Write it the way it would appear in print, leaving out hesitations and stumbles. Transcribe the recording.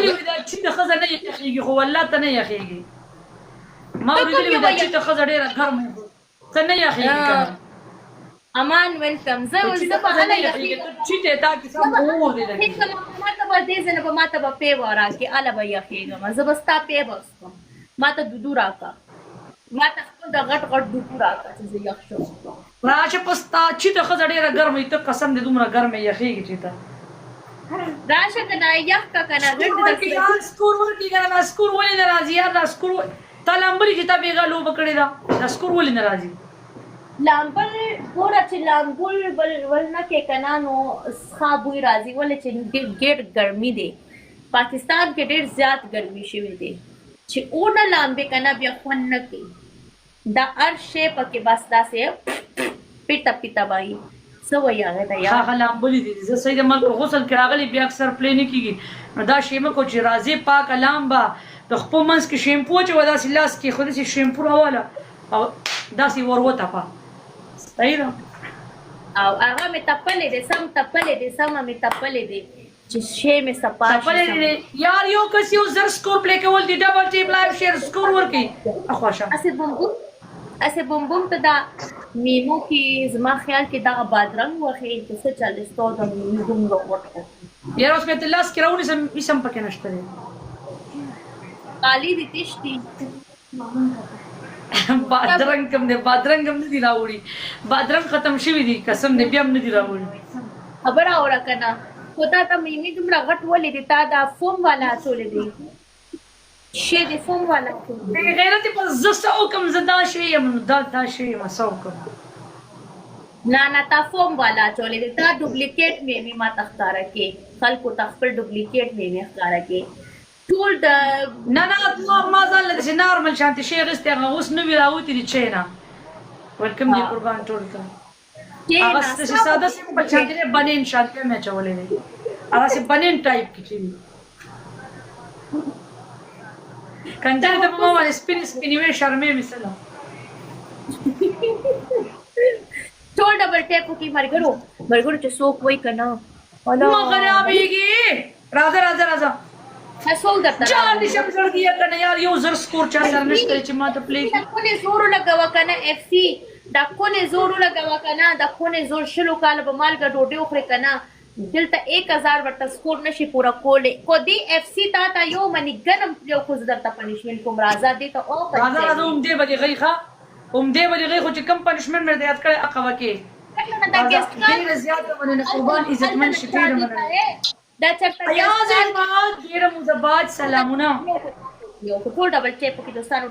ویلي دا چې د ښځه نه یخېږي خو والله ته نه یخېږي ما ویلي دا چې د ښځه ډېره ګرم ته نه یخېږي کنه امان ویلکم زه په هله یخېږي چې ته تا کې سم اور دی ما ته به دې ځنه به ما ته به پیو راکې اله به یخېږم زه به ستا پی به وڅښم ما ته دودو راکړه ما ته خپل د غټ دودو راکړه چې زه یخ شم راشه په ستا چې د ښځه ډېره ګرمه ته قسم دې دومره ګرمه یخېږي چې ته راشه کنه یخ کا کنه سکور ورکړي کنه دا سکور ولې نه راځي یار دا سکور تا لامبلې چې تا بېغه لوبه کړې ده دا سکور ولې نه راځي لامبل ګوره چې لامبل ولنه کې کنه نو ښه بوی راځي ولې چې ډېر ګرمي دی پاکستان کې ډېر زیات ګرمي شوی دی چې اونه لامبې کنه بیا خوند نه کوي دا هر شی پکې بس داسې پیټه وایي څه وایي هغه ته یا هغه لامبلې دي زه صحیح د ملک غسل کې راغلی بیا اکثر پلی نه کېږي نو دا شی مه کوو چې راځې پاکه لامبه د خپل منځ کې شیمپو اچوه داسې لاس کې خو داسې شیمپو راواله او داسې ور وتپه صحیح ده او هغه مې تپلې دی سم مې تپلې دی چې شی مې صفا شي یار یو کس یو زر سکور پلی کول دي ډبل ټیم لایو شیر سکور ورکړي اخواشه اسه بوم ته دا میمو کې زما خیال کې دا بادرنګ وخی چې څه چل ستو د میمو ورکړه یار اوس مې تلاس کې راونی سم پکې نشته دی کالی دي تشتي بادرنګ کم دی بادرنګ هم نه دی راوړي بادرنګ ختم شوی دی قسم دې بیا هم نه دی راوړي خبره اوره کنه خدا ته میمي دومره غټ ولې دی تا دا فوم والا اچولې دی شی دی فوم والا غیرت په زسته او کم زدا شی یم دا شی ما سو کوم نه تا فوم والا اچولې دی تا ډوپلیکیټ میمي ما تختاره کې خلکو تخپل ډوپلیکیټ میمي ښکارا کې ټول د نه ما ځان له داسې نارمل شانتي شی غوښتې هغه اوس نوي راوتي دي چینه ورکم دي قربان ټول ته هغه داسې ساده سمپل شانتي دی بنین شانتي مې اچولې دی هغه سې بنین ټایپ کې چې وي کنجرې ته په ما باندې سپینې وې شرمې مې سله ټول ډبل ټیپ کې مرګرو چې څوک وایي که نه ما خرابېږي راځه څوک درته جان دې شم زړګي یا کنه یار یو زر سکور چا سره نشته چې ما ته پلی دا کونه زور لګوا کنه اف سی دا کونه زور لګوا کنه دا کونه زور شلو کال به مالګه ډوډۍ وخوري کنه دلته 1000 ورته سکور نشي پورا کولې کو دی اف سی تا یو منی ګرم یو خو درته پنیشمنت کوم راځه دې ته او راځه دې به غي خو چې کم پنیشمنت مې یاد کړی اقوا کې ډېر زیات مننه قربان عزتمن شکر مننه دا چرته یا زما ډېر مزبات سلامونه یو ټول ډبل ټیپ کې دوستانو